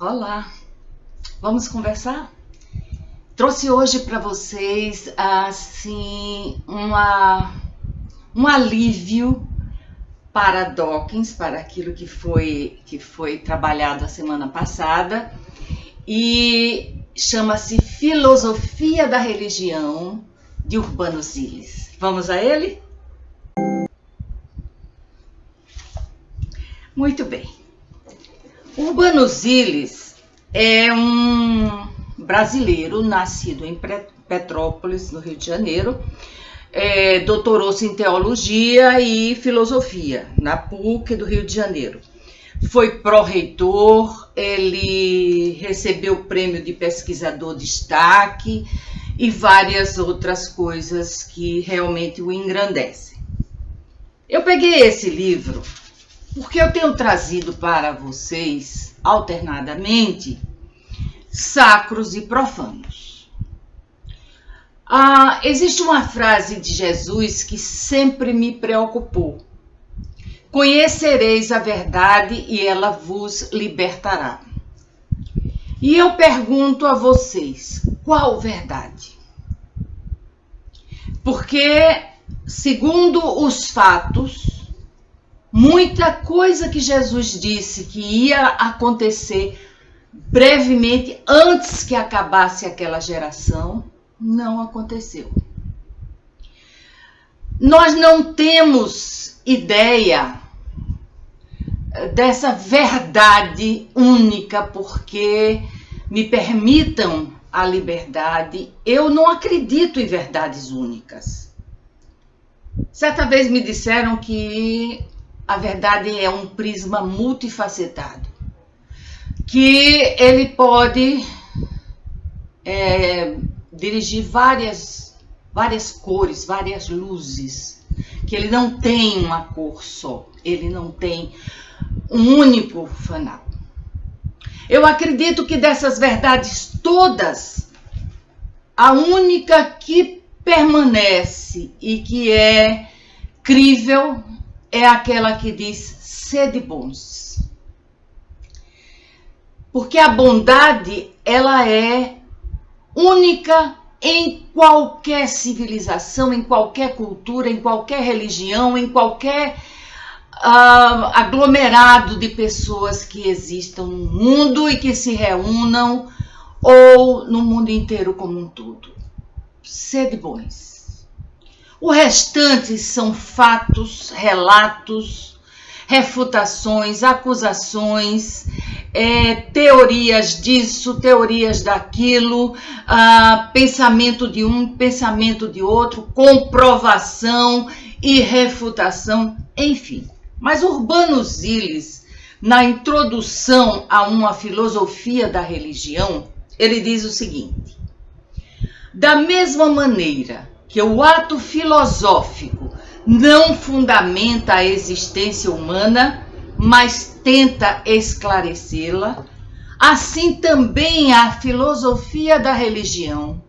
Olá, vamos conversar? Trouxe hoje para vocês assim um alívio para Dawkins, para aquilo que foi trabalhado a semana passada, e chama-se Filosofia da Religião, de Urbano Siles. Vamos a ele? Muito bem. Urbano Siles é um brasileiro nascido em Petrópolis, no Rio de Janeiro. Doutorou-se em Teologia e Filosofia na PUC do Rio de Janeiro. Foi pró-reitor, ele recebeu o prêmio de pesquisador destaque e várias outras coisas que realmente o engrandecem. Eu peguei esse livro porque eu tenho trazido para vocês, alternadamente, sacros e profanos. Existe uma frase de Jesus que sempre me preocupou. Conhecereis a verdade e ela vos libertará. E eu pergunto a vocês, qual verdade? Porque, segundo os fatos, muita coisa que Jesus disse que ia acontecer brevemente antes que acabasse aquela geração, não aconteceu. Nós não temos ideia dessa verdade única, porque, me permitam a liberdade, eu não acredito em verdades únicas. Certa vez me disseram que a verdade é um prisma multifacetado, que ele pode dirigir várias cores, várias luzes, que ele não tem uma cor só, ele não tem um único fanal. Eu acredito que dessas verdades todas, a única que permanece e que é crível é aquela que diz: sede bons. Porque a bondade, ela é única em qualquer civilização, em qualquer cultura, em qualquer religião, em qualquer aglomerado de pessoas que existam no mundo e que se reúnam, ou no mundo inteiro como um todo. Sede bons. O restante são fatos, relatos, refutações, acusações, teorias disso, teorias daquilo, pensamento de um, pensamento de outro, comprovação e refutação, enfim. Mas Urbano Siles, na introdução a uma filosofia da religião, ele diz o seguinte: da mesma maneira que o ato filosófico não fundamenta a existência humana, mas tenta esclarecê-la, assim também a filosofia da religião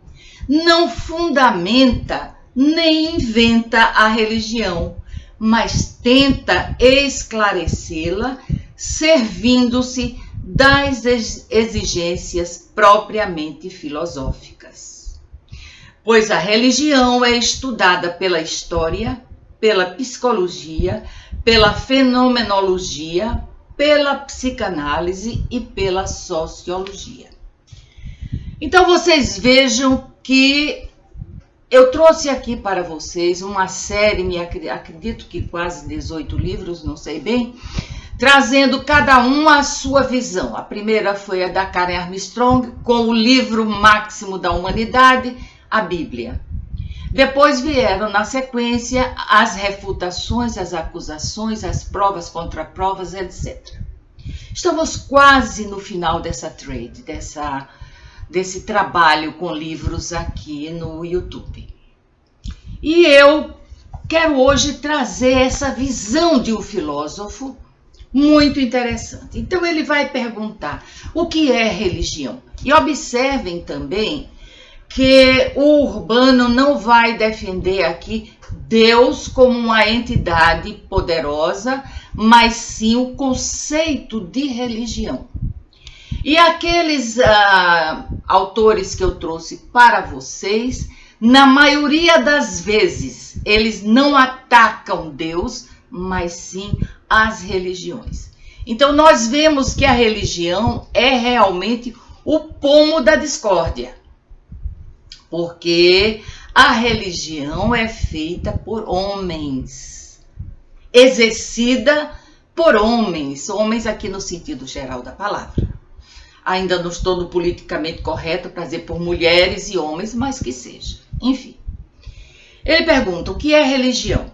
não fundamenta nem inventa a religião, mas tenta esclarecê-la, servindo-se das exigências propriamente filosóficas. Pois a religião é estudada pela história, pela psicologia, pela fenomenologia, pela psicanálise e pela sociologia. Então vocês vejam que eu trouxe aqui para vocês uma série, acredito que quase 18 livros, não sei bem, trazendo cada um a sua visão. A primeira foi a da Karen Armstrong, com o livro máximo da humanidade, a Bíblia. Depois vieram, na sequência, as refutações, as acusações, as provas, contraprovas, etc. Estamos quase no final dessa trade, desse trabalho com livros aqui no YouTube. E eu quero hoje trazer essa visão de um filósofo muito interessante. Então ele vai perguntar o que é religião. E observem também que o Urbano não vai defender aqui Deus como uma entidade poderosa, mas sim o conceito de religião. E aqueles autores que eu trouxe para vocês, na maioria das vezes, eles não atacam Deus, mas sim as religiões. Então, nós vemos que a religião é realmente o pomo da discórdia, porque a religião é feita por homens, exercida por homens, homens aqui no sentido geral da palavra. Ainda não estou no politicamente correto para dizer por mulheres e homens, mas que seja. Enfim, ele pergunta, o que é religião?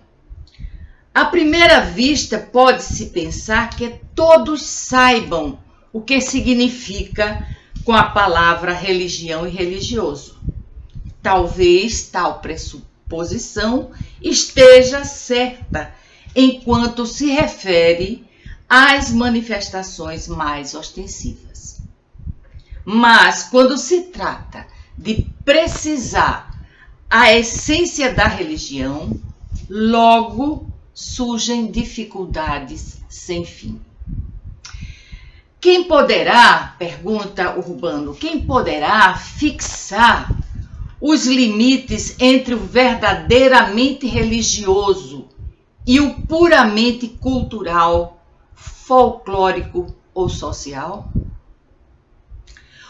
À primeira vista, pode-se pensar que todos saibam o que significa com a palavra religião e religioso. Talvez tal pressuposição esteja certa, enquanto se refere às manifestações mais ostensivas. Mas, quando se trata de precisar a essência da religião, logo surgem dificuldades sem fim. Quem poderá, pergunta Urbano, quem poderá fixar os limites entre o verdadeiramente religioso e o puramente cultural, folclórico ou social?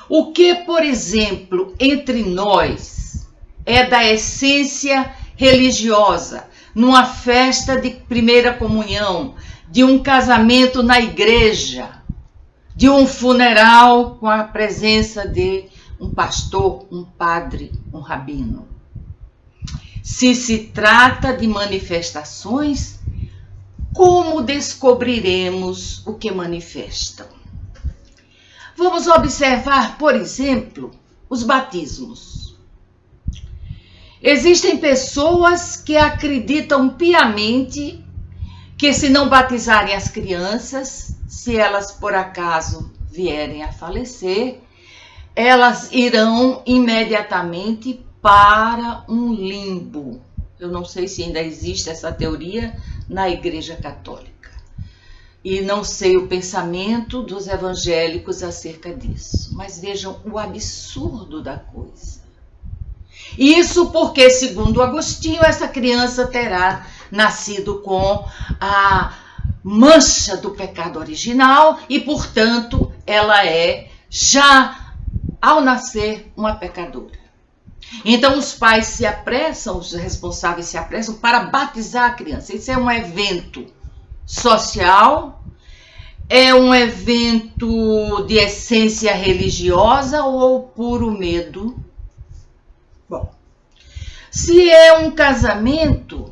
O que, por exemplo, entre nós é da essência religiosa, numa festa de primeira comunhão, de um casamento na igreja, de um funeral com a presença de um pastor, um padre, um rabino? Se se trata de manifestações, como descobriremos o que manifestam? Vamos observar, por exemplo, os batismos. Existem pessoas que acreditam piamente que se não batizarem as crianças, se elas por acaso vierem a falecer, elas irão imediatamente para um limbo. Eu não sei se ainda existe essa teoria na Igreja Católica. E não sei o pensamento dos evangélicos acerca disso. Mas vejam o absurdo da coisa. Isso porque, segundo Agostinho, essa criança terá nascido com a mancha do pecado original e, portanto, ela é já, ao nascer, uma pecadora. Então, os pais se apressam, os responsáveis se apressam para batizar a criança. Isso é um evento social, é um evento de essência religiosa ou puro medo? Bom, se é um casamento,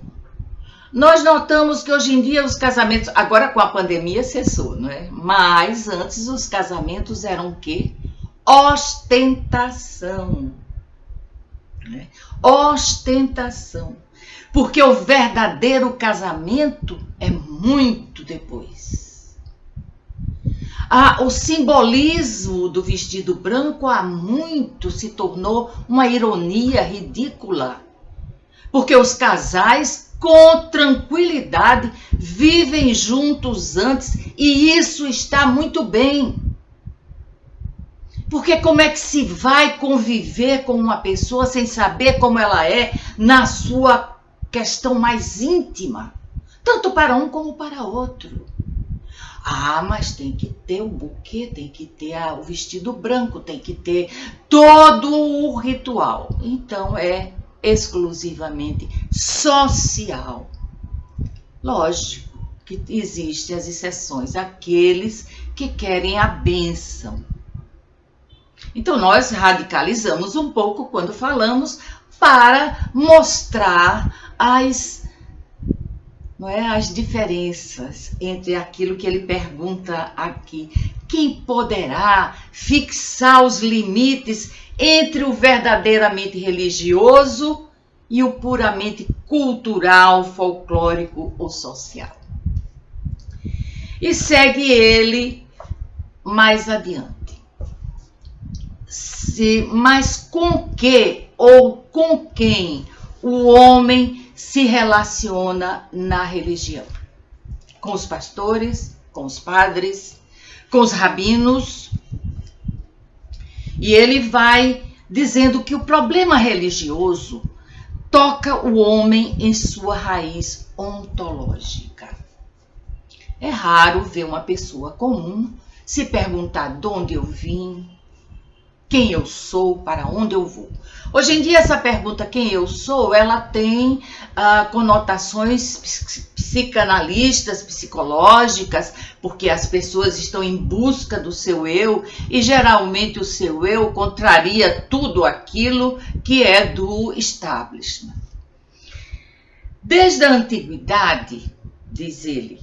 nós notamos que hoje em dia os casamentos, agora com a pandemia cessou, não é? Mas antes os casamentos eram o quê? Ostentação. Né? Ostentação. Porque o verdadeiro casamento é muito depois. O simbolismo do vestido branco há muito se tornou uma ironia ridícula. Porque os casais, com tranquilidade, vivem juntos antes e isso está muito bem. Porque como é que se vai conviver com uma pessoa sem saber como ela é na sua questão mais íntima? Tanto para um como para outro. Mas tem que ter o buquê, tem que ter o vestido branco, tem que ter todo o ritual. Então é exclusivamente social. Lógico que existem as exceções, aqueles que querem a bênção. Então, nós radicalizamos um pouco quando falamos para mostrar as diferenças entre aquilo que ele pergunta aqui. Quem poderá fixar os limites entre o verdadeiramente religioso e o puramente cultural, folclórico ou social? E segue ele mais adiante. Mas com que ou com quem o homem se relaciona na religião? Com os pastores, com os padres, com os rabinos E ele vai dizendo que o problema religioso toca o homem em sua raiz ontológica. É raro ver uma pessoa comum se perguntar de onde eu vim, quem eu sou, para onde eu vou. Hoje em dia, essa pergunta, quem eu sou, ela tem conotações psicanalistas, psicológicas, porque as pessoas estão em busca do seu eu e geralmente o seu eu contraria tudo aquilo que é do establishment. Desde a antiguidade, diz ele,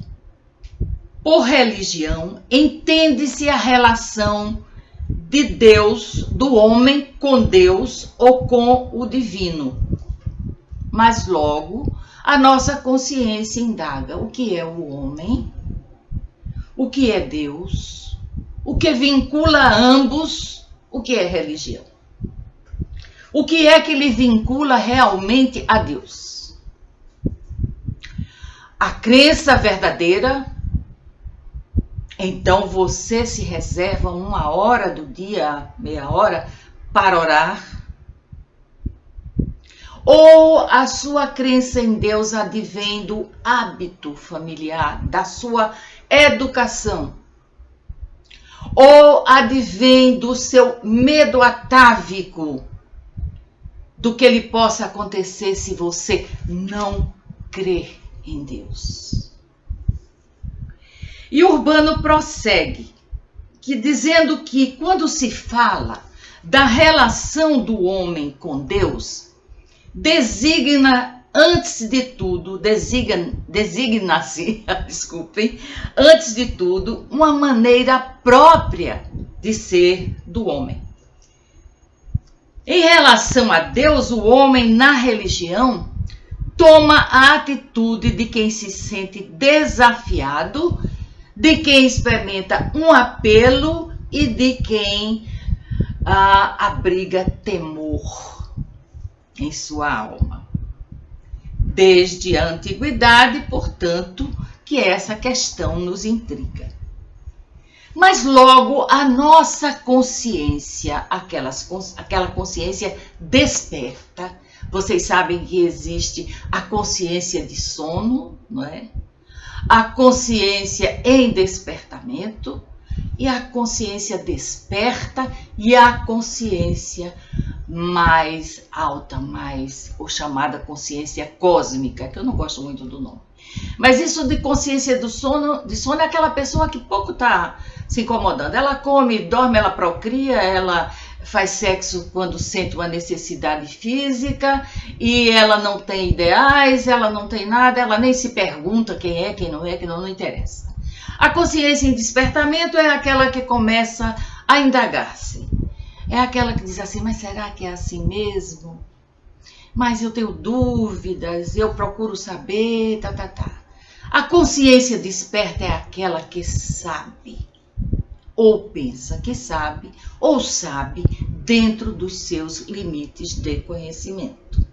por religião, entende-se a relação de Deus, do homem com Deus ou com o divino. Mas logo, a nossa consciência indaga o que é o homem, o que é Deus, o que vincula ambos, o que é religião. O que é que lhe vincula realmente a Deus? A crença verdadeira. Então você se reserva 1 hora do dia, meia hora, para orar? Ou a sua crença em Deus advém do hábito familiar, da sua educação? Ou advém do seu medo atávico do que lhe possa acontecer se você não crer em Deus? E Urbano prossegue, dizendo que quando se fala da relação do homem com Deus, designa-se, antes de tudo, uma maneira própria de ser do homem. Em relação a Deus, o homem na religião toma a atitude de quem se sente desafiado, de quem experimenta um apelo e de quem abriga temor em sua alma. Desde a antiguidade, portanto, que essa questão nos intriga. Mas logo a nossa consciência, aquela consciência desperta, vocês sabem que existe a consciência de sono, não é? A consciência em despertamento e a consciência desperta e a consciência mais alta, ou chamada consciência cósmica, que eu não gosto muito do nome. Mas isso de consciência de sono é aquela pessoa que pouco está se incomodando. Ela come, dorme, ela procria, ela faz sexo quando sente uma necessidade física e ela não tem ideais, ela não tem nada, ela nem se pergunta quem é, quem não é, que não interessa. A consciência em despertamento é aquela que começa a indagar-se. É aquela que diz assim, mas será que é assim mesmo? Mas eu tenho dúvidas, eu procuro saber, A consciência desperta é aquela que sabe, ou pensa que sabe, ou sabe dentro dos seus limites de conhecimento.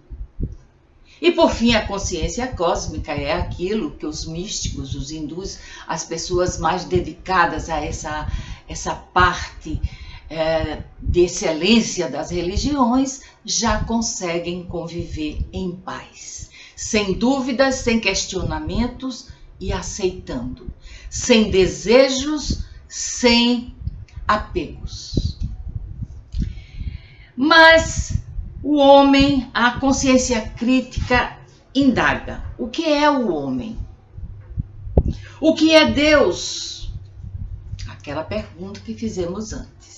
E por fim, a consciência cósmica é aquilo que os místicos, os hindus, as pessoas mais dedicadas a essa parte de excelência das religiões, já conseguem conviver em paz, sem dúvidas, sem questionamentos e aceitando, sem desejos, sem apegos. Mas o homem, a consciência crítica indaga: o que é o homem? O que é Deus? Aquela pergunta que fizemos antes.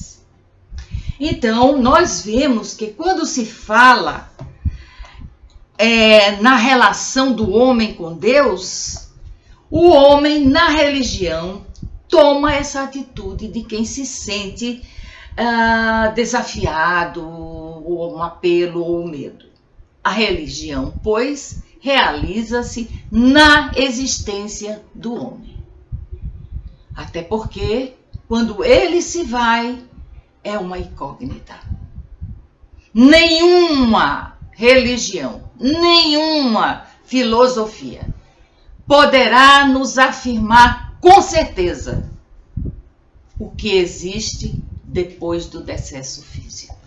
Então, nós vemos que quando se fala na relação do homem com Deus, o homem na religião toma essa atitude de quem se sente desafiado, ou um apelo, ou medo. A religião, pois, realiza-se na existência do homem. Até porque, quando ele se vai, é uma incógnita. Nenhuma religião, nenhuma filosofia poderá nos afirmar com certeza o que existe depois do decesso físico.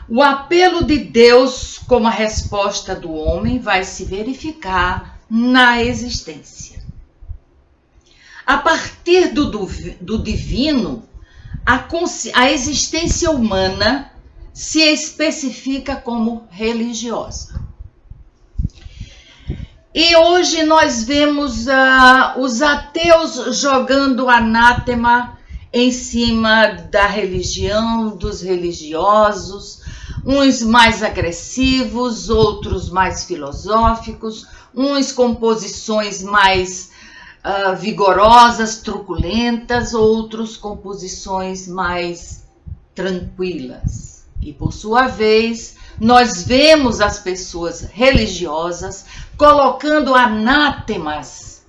O apelo de Deus como a resposta do homem vai se verificar na existência. A partir do divino, a existência humana se especifica como religiosa. E hoje nós vemos os ateus jogando anátema em cima da religião, dos religiosos, uns mais agressivos, outros mais filosóficos, uns com posições mais vigorosas, truculentas, outros com posições mais tranquilas. E, por sua vez, nós vemos as pessoas religiosas colocando anátemas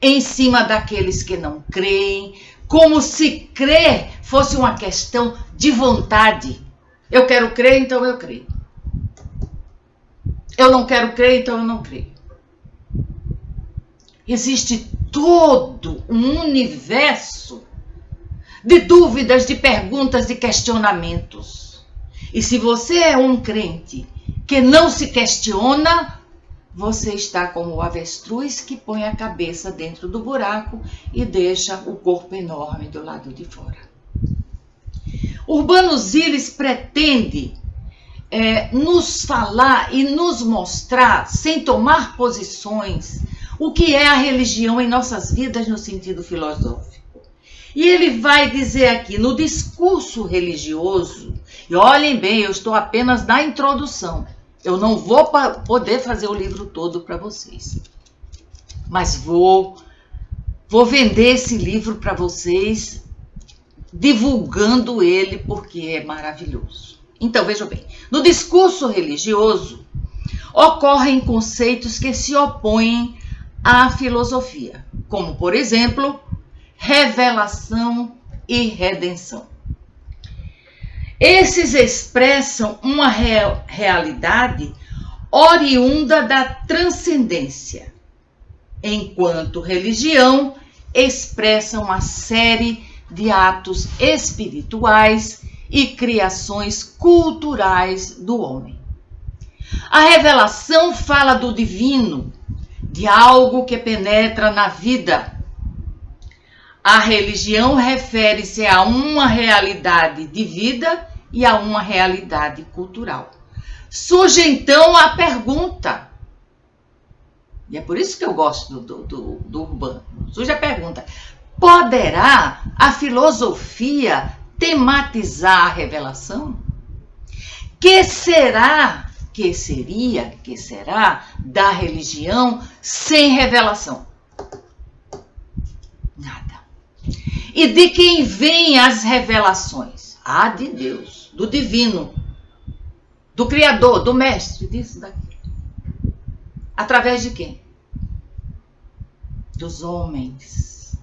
em cima daqueles que não creem, como se crer fosse uma questão de vontade. Eu quero crer, então eu creio. Eu não quero crer, então eu não creio. Existe todo um universo de dúvidas, de perguntas, de questionamentos. E se você é um crente que não se questiona, você está como o avestruz que põe a cabeça dentro do buraco e deixa o corpo enorme do lado de fora. Urbano Ziles pretende nos falar e nos mostrar, sem tomar posições, o que é a religião em nossas vidas no sentido filosófico. E ele vai dizer aqui, no discurso religioso, e olhem bem, eu estou apenas na introdução, eu não vou poder fazer o livro todo para vocês, mas vou vender esse livro para vocês, divulgando ele, porque é maravilhoso. Então, vejam bem, no discurso religioso, ocorrem conceitos que se opõem à filosofia, como, por exemplo, revelação e redenção. Esses expressam uma realidade oriunda da transcendência, enquanto religião expressa uma série de atos espirituais e criações culturais do homem. A revelação fala do divino, de algo que penetra na vida. A religião refere-se a uma realidade de vida e a uma realidade cultural. Surge então a pergunta, e é por isso que eu gosto do Urbano, surge a pergunta: poderá a filosofia tematizar a revelação? Que será da religião sem revelação? Nada. E de quem vêm as revelações? De Deus, do divino, do Criador, do Mestre, disso daqui. Através de quem? Dos homens.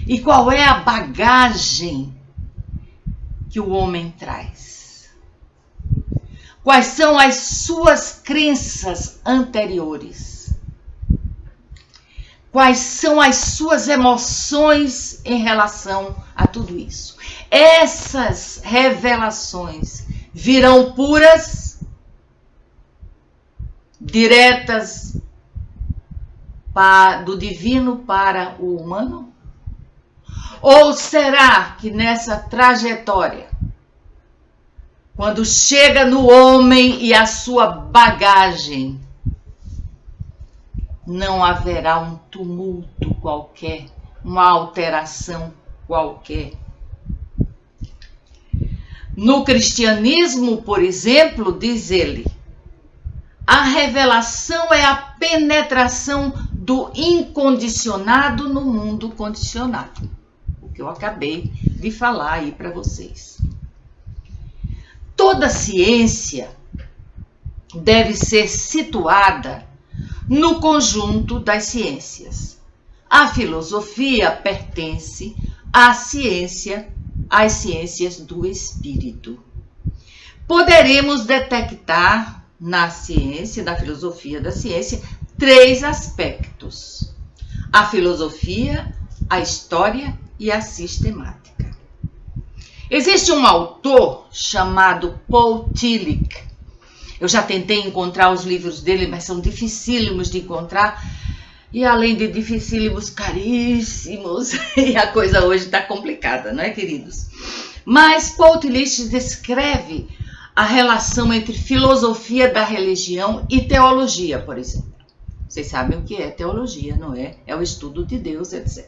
E qual é a bagagem que o homem traz? Quais são as suas crenças anteriores? Quais são as suas emoções em relação a tudo isso? Essas revelações virão puras, diretas do divino para o humano? Ou será que nessa trajetória, quando chega no homem e a sua bagagem, não haverá um tumulto qualquer, uma alteração qualquer? No cristianismo, por exemplo, diz ele, a revelação é a penetração do incondicionado no mundo condicionado. O que eu acabei de falar aí para vocês. Toda ciência deve ser situada no conjunto das ciências. A filosofia pertence às ciências do espírito. Poderemos detectar na ciência, na filosofia da ciência, 3 aspectos: a filosofia, a história e a sistemática. Existe um autor chamado Paul Tillich. Eu já tentei encontrar os livros dele, mas são dificílimos de encontrar. E além de dificílimos, caríssimos. E a coisa hoje está complicada, não é, queridos? Mas Paul Tillich descreve a relação entre filosofia da religião e teologia, por exemplo. Vocês sabem o que é teologia, não é? É o estudo de Deus, etc.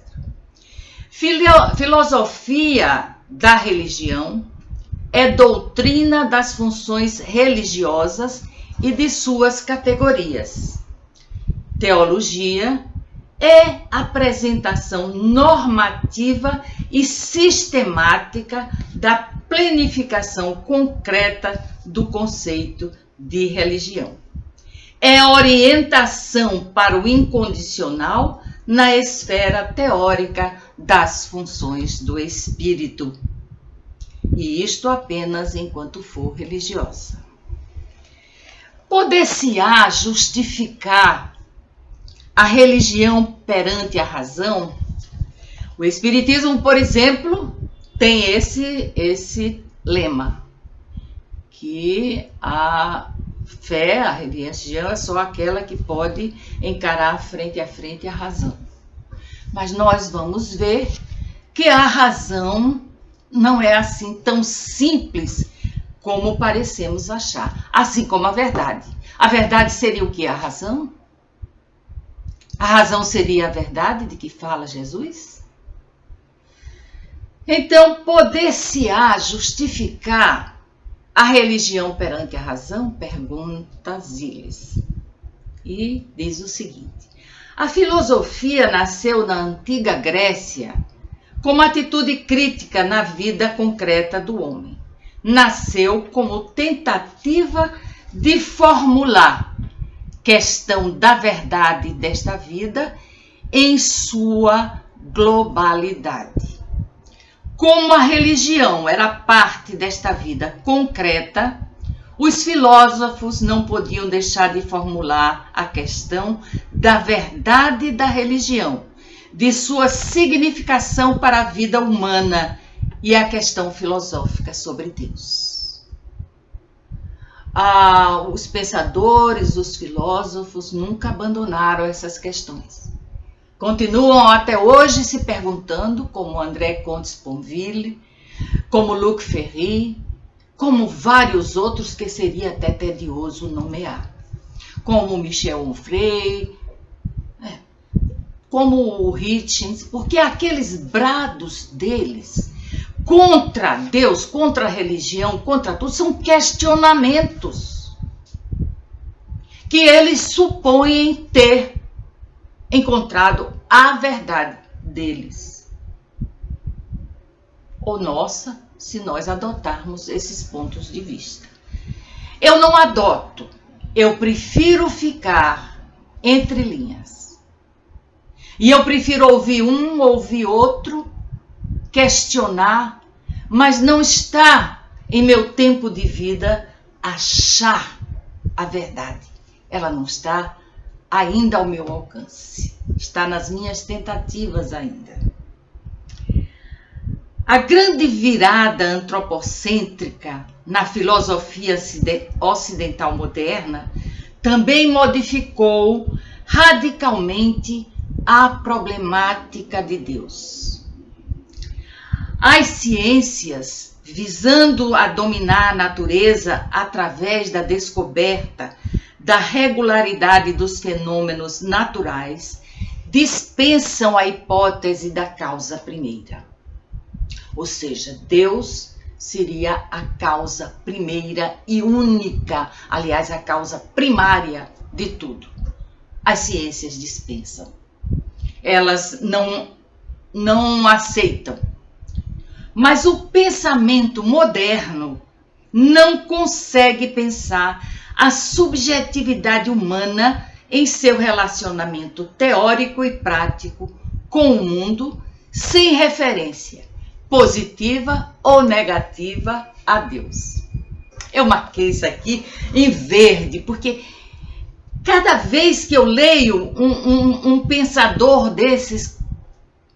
Filosofia da religião é doutrina das funções religiosas e de suas categorias. Teologia é apresentação normativa e sistemática da planificação concreta do conceito de religião. É orientação para o incondicional na esfera teórica das funções do espírito. E isto apenas enquanto for religiosa. Poder-se-á justificar a religião perante a razão? O Espiritismo, por exemplo, tem esse lema, que a fé, a religião, é só aquela que pode encarar frente a frente a razão. Mas nós vamos ver que a razão não é assim tão simples como parecemos achar, assim como a verdade. A verdade seria o que? A razão? A razão seria a verdade de que fala Jesus? Então, poder-se-á justificar a religião perante a razão? Pergunta Ziles. E diz o seguinte: a filosofia nasceu na antiga Grécia como atitude crítica na vida concreta do homem. Nasceu como tentativa de formular questão da verdade desta vida em sua globalidade. Como a religião era parte desta vida concreta, os filósofos não podiam deixar de formular a questão da verdade da religião, de sua significação para a vida humana e a questão filosófica sobre Deus. Os pensadores, os filósofos nunca abandonaram essas questões. Continuam até hoje se perguntando, como André Comte-Sponville, como Luc Ferry, como vários outros que seria até tedioso nomear, como Michel Onfray, como o Hitchens, porque aqueles brados deles contra Deus, contra a religião, contra tudo, são questionamentos que eles supõem ter encontrado a verdade deles. Ou nossa, se nós adotarmos esses pontos de vista. Eu não adoto, eu prefiro ficar entre linhas. E eu prefiro ouvir um, ouvir outro, questionar, mas não está em meu tempo de vida achar a verdade. Ela não está ainda ao meu alcance. Está nas minhas tentativas ainda. A grande virada antropocêntrica na filosofia ocidental moderna também modificou radicalmente a problemática de Deus. As ciências, visando a dominar a natureza através da descoberta da regularidade dos fenômenos naturais, dispensam a hipótese da causa primeira. Ou seja, Deus seria a causa primeira e única, aliás, a causa primária de tudo. As ciências dispensam. Elas não aceitam. Mas o pensamento moderno não consegue pensar a subjetividade humana em seu relacionamento teórico e prático com o mundo, sem referência positiva ou negativa a Deus. Eu marquei isso aqui em verde, porque cada vez que eu leio um pensador desses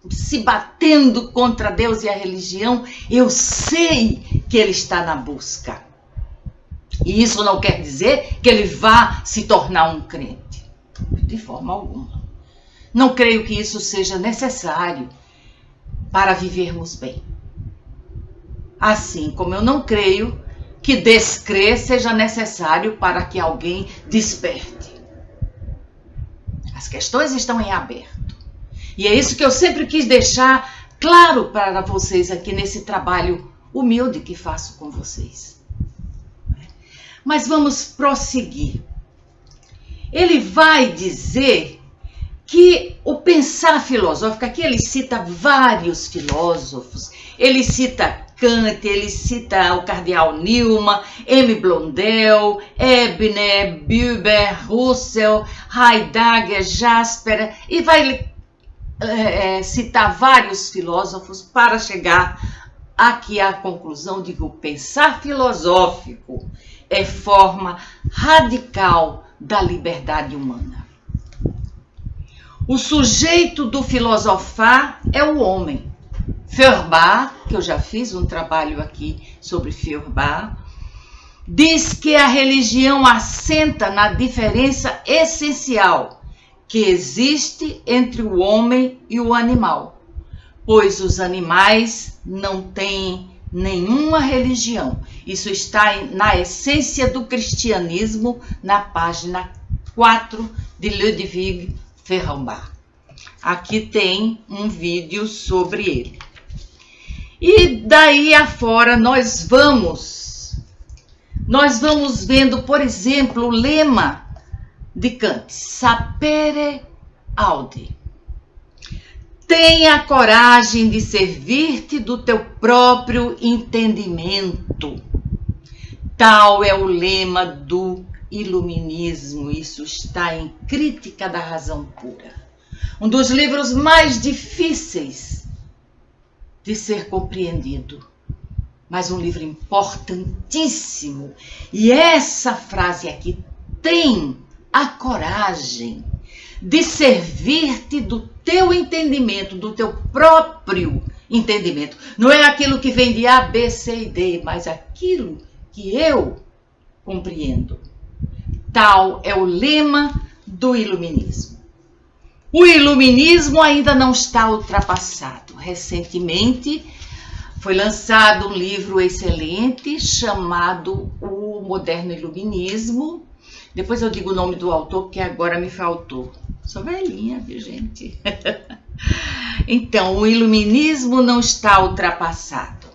se batendo contra Deus e a religião, eu sei que ele está na busca. E isso não quer dizer que ele vá se tornar um crente, de forma alguma. Não creio que isso seja necessário para vivermos bem. Assim como eu não creio que descrer seja necessário para que alguém desperte. As questões estão em aberto. E é isso que eu sempre quis deixar claro para vocês aqui nesse trabalho humilde que faço com vocês. Mas vamos prosseguir. Ele vai dizer que o pensar filosófico, aqui ele cita vários filósofos, ele cita Kant, ele cita o cardeal Newman, M. Blondel, Ebner, Buber, Russell, Heidegger, Jasper, e vai citar vários filósofos para chegar aqui à conclusão de que o pensar filosófico é forma radical da liberdade humana. O sujeito do filosofar é o homem. Feuerbach, que eu já fiz um trabalho aqui sobre Feuerbach, diz que a religião assenta na diferença essencial que existe entre o homem e o animal, pois os animais não têm nenhuma religião. Isso está na essência do cristianismo, na página 4 de Ludwig Feuerbach. Aqui tem um vídeo sobre ele. E daí afora nós vamos vendo, por exemplo, o lema de Kant, sapere aude. Tenha coragem de servir-te do teu próprio entendimento. Tal é o lema do iluminismo. Isso está em Crítica da Razão Pura. Um dos livros mais difíceis de ser compreendido, mas um livro importantíssimo. E essa frase aqui, tem a coragem de servir-te do teu entendimento, do teu próprio entendimento. Não é aquilo que vem de A, B, C e D, mas aquilo que eu compreendo. Tal é o lema do iluminismo. O iluminismo ainda não está ultrapassado. Recentemente foi lançado um livro excelente chamado O Moderno Iluminismo. Depois eu digo o nome do autor, que agora me faltou. Sou velhinha, viu, gente? Então, o iluminismo não está ultrapassado.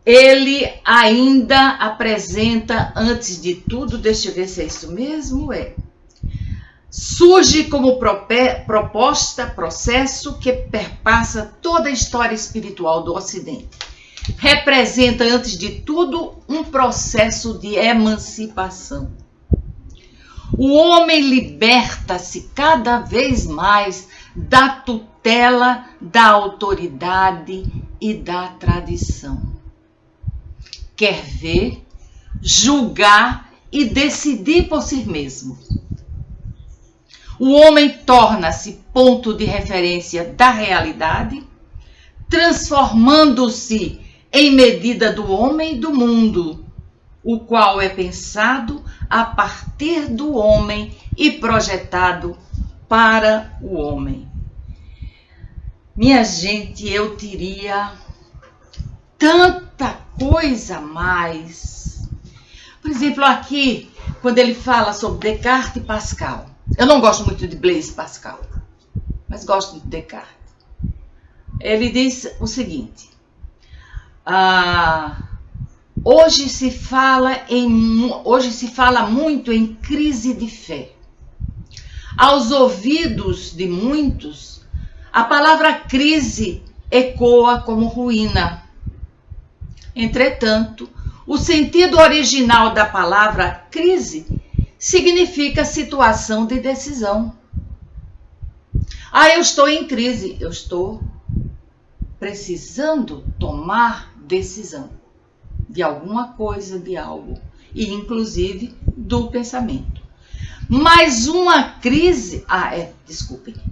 Ele ainda apresenta, antes de tudo, deixa eu ver se é isso mesmo, surge como proposta, processo que perpassa toda a história espiritual do Ocidente. Representa, antes de tudo, um processo de emancipação. O homem liberta-se cada vez mais da tutela, da autoridade e da tradição. Quer ver, julgar e decidir por si mesmo. O homem torna-se ponto de referência da realidade, transformando-se em medida do homem e do mundo, o qual é pensado a partir do homem e projetado para o homem. Minha gente, eu teria tanta coisa a mais. Por exemplo, aqui, quando ele fala sobre Descartes e Pascal. Eu não gosto muito de Blaise Pascal, mas gosto de Descartes. Ele diz o seguinte: hoje se fala muito em crise de fé. Aos ouvidos de muitos, a palavra crise ecoa como ruína. Entretanto, o sentido original da palavra crise significa situação de decisão. Eu estou em crise, eu estou precisando tomar decisão de alguma coisa, de algo, e inclusive do pensamento. Mas uma crise,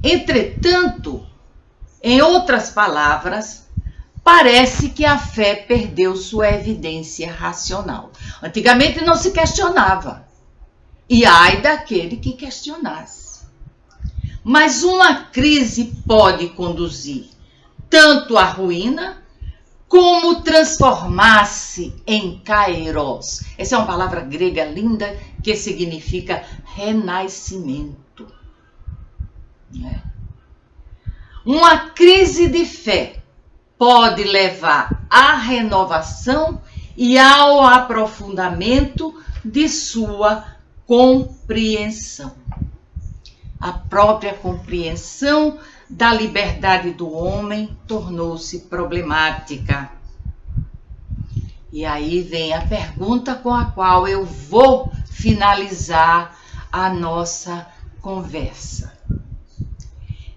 entretanto, Em outras palavras, parece que a fé perdeu sua evidência racional. Antigamente não se questionava. E ai daquele que questionasse. Mas uma crise pode conduzir tanto à ruína, como transformar-se em kairos. Essa é uma palavra grega linda que significa renascimento. Uma crise de fé pode levar à renovação e ao aprofundamento de sua compreensão. A própria compreensão da liberdade do homem tornou-se problemática. E aí vem a pergunta com a qual eu vou finalizar a nossa conversa.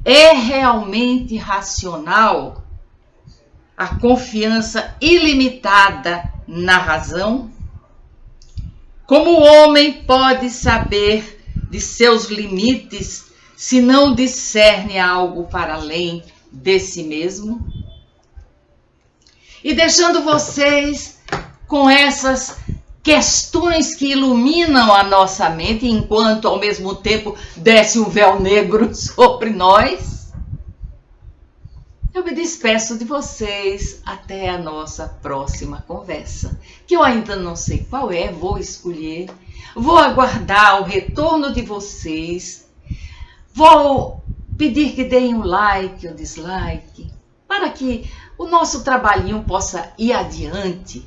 É realmente racional a confiança ilimitada na razão? Como o homem pode saber de seus limites se não discerne algo para além de si mesmo? E deixando vocês com essas questões que iluminam a nossa mente, enquanto ao mesmo tempo desce um véu negro sobre nós, eu me despeço de vocês até a nossa próxima conversa, que eu ainda não sei qual é, vou escolher, vou aguardar o retorno de vocês, vou pedir que deem um like ou dislike, para que o nosso trabalhinho possa ir adiante,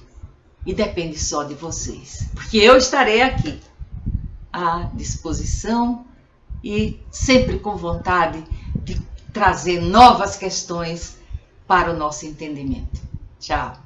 e depende só de vocês, porque eu estarei aqui à disposição e sempre com vontade de trazer novas questões para o nosso entendimento. Tchau!